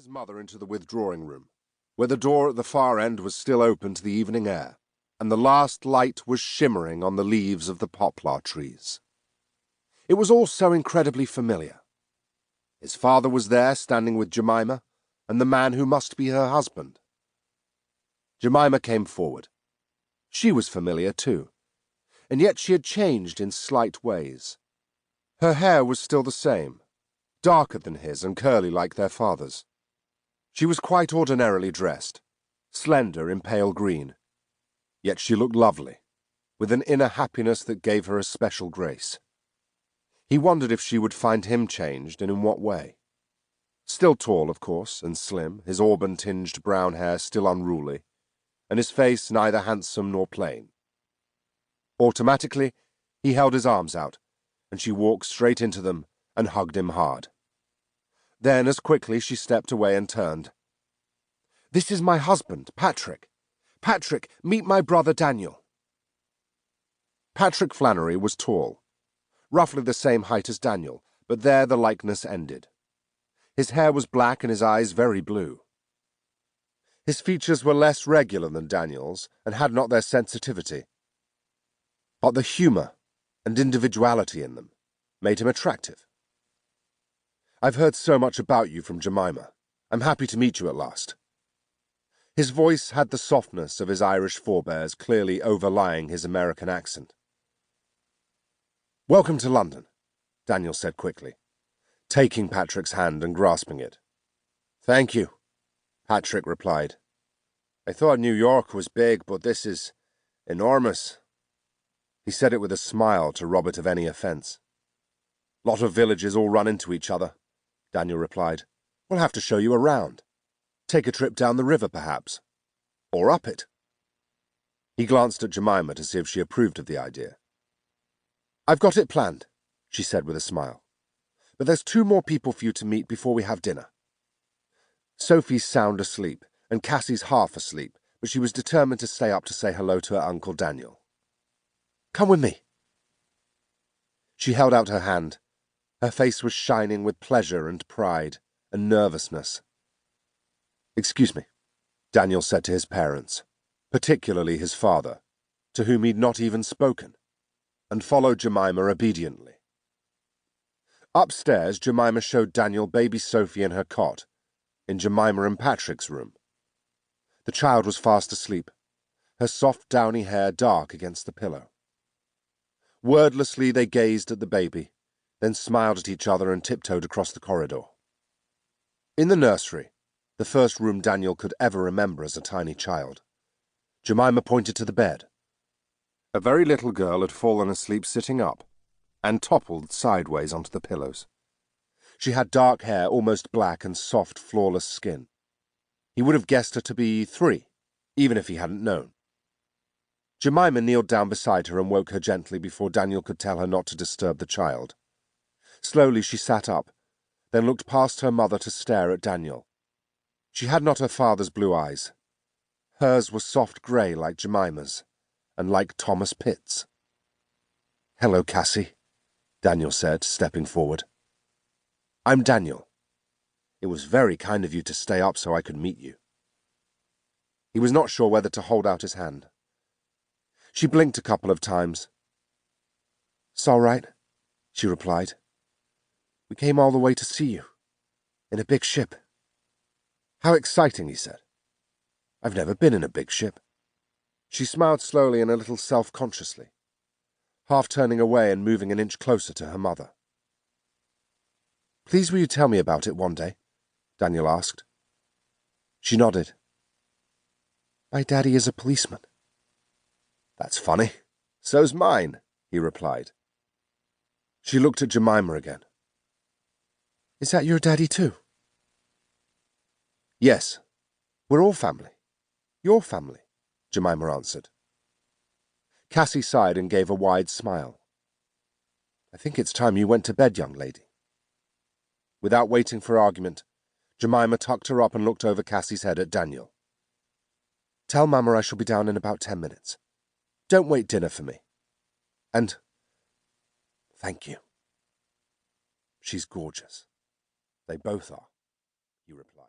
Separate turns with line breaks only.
his mother into the withdrawing room, where the door at the far end was still open to the evening air, and the last light was shimmering on the leaves of the poplar trees. It was all so incredibly familiar. His father was there, standing with Jemima, and the man who must be her husband. Jemima came forward. She was familiar too, and yet she had changed in slight ways. Her hair was still the same, darker than his and curly like their father's. She was quite ordinarily dressed, slender in pale green, yet she looked lovely, with an inner happiness that gave her a special grace. He wondered if she would find him changed, and in what way. Still tall, of course, and slim, his auburn-tinged brown hair still unruly, and his face neither handsome nor plain. Automatically, he held his arms out, and she walked straight into them and hugged him hard. Then, as quickly, she stepped away and turned. "This is my husband, Patrick. Patrick, meet my brother Daniel." Patrick Flannery was tall, roughly the same height as Daniel, but there the likeness ended. His hair was black and his eyes very blue. His features were less regular than Daniel's and had not their sensitivity, but the humour and individuality in them made him attractive. "I've heard so much about you from Jemima. I'm happy to meet you at last." His voice had the softness of his Irish forebears clearly overlying his American accent. "Welcome to London," Daniel said quickly, taking Patrick's hand and grasping it. "Thank you," Patrick replied. "I thought New York was big, but this is enormous." He said it with a smile to rob it of any offence. "Lot of villages all run into each other," Daniel replied. "We'll have to show you around. Take a trip down the river, perhaps. Or up it." He glanced at Jemima to see if she approved of the idea. "I've got it planned," she said with a smile. "But there's 2 more people for you to meet before we have dinner." Sophie's sound asleep, and Cassie's half asleep, but she was determined to stay up to say hello to her Uncle Daniel. "Come with me." She held out her hand. Her face was shining with pleasure and pride and nervousness. "Excuse me," Daniel said to his parents, particularly his father, to whom he'd not even spoken, and followed Jemima obediently. Upstairs, Jemima showed Daniel baby Sophie in her cot, in Jemima and Patrick's room. The child was fast asleep, her soft downy hair dark against the pillow. Wordlessly they gazed at the baby, then smiled at each other and tiptoed across the corridor. In the nursery, the first room Daniel could ever remember as a tiny child, Jemima pointed to the bed. A very little girl had fallen asleep sitting up, and toppled sideways onto the pillows. She had dark hair, almost black, and soft, flawless skin. He would have guessed her to be 3, even if he hadn't known. Jemima kneeled down beside her and woke her gently before Daniel could tell her not to disturb the child. Slowly she sat up, then looked past her mother to stare at Daniel. She had not her father's blue eyes. Hers were soft grey like Jemima's, and like Thomas Pitt's. "Hello, Cassie," Daniel said, stepping forward. "I'm Daniel. It was very kind of you to stay up so I could meet you." He was not sure whether to hold out his hand. She blinked a couple of times. "It's all right," she replied. "We came all the way to see you, in a big ship." "How exciting," he said. "I've never been in a big ship." She smiled slowly and a little self-consciously, half turning away and moving an inch closer to her mother. "Please will you tell me about it one day?" Daniel asked. She nodded. "My daddy is a policeman." "That's funny. So's mine," he replied. She looked at Jemima again. "Is that your daddy too?" "Yes. We're all family. Your family," Jemima answered. Cassie sighed and gave a wide smile. "I think it's time you went to bed, young lady." Without waiting for argument, Jemima tucked her up and looked over Cassie's head at Daniel. "Tell Mama I shall be down in about 10 minutes. Don't wait dinner for me. And thank you." "She's gorgeous. They both are," he replied.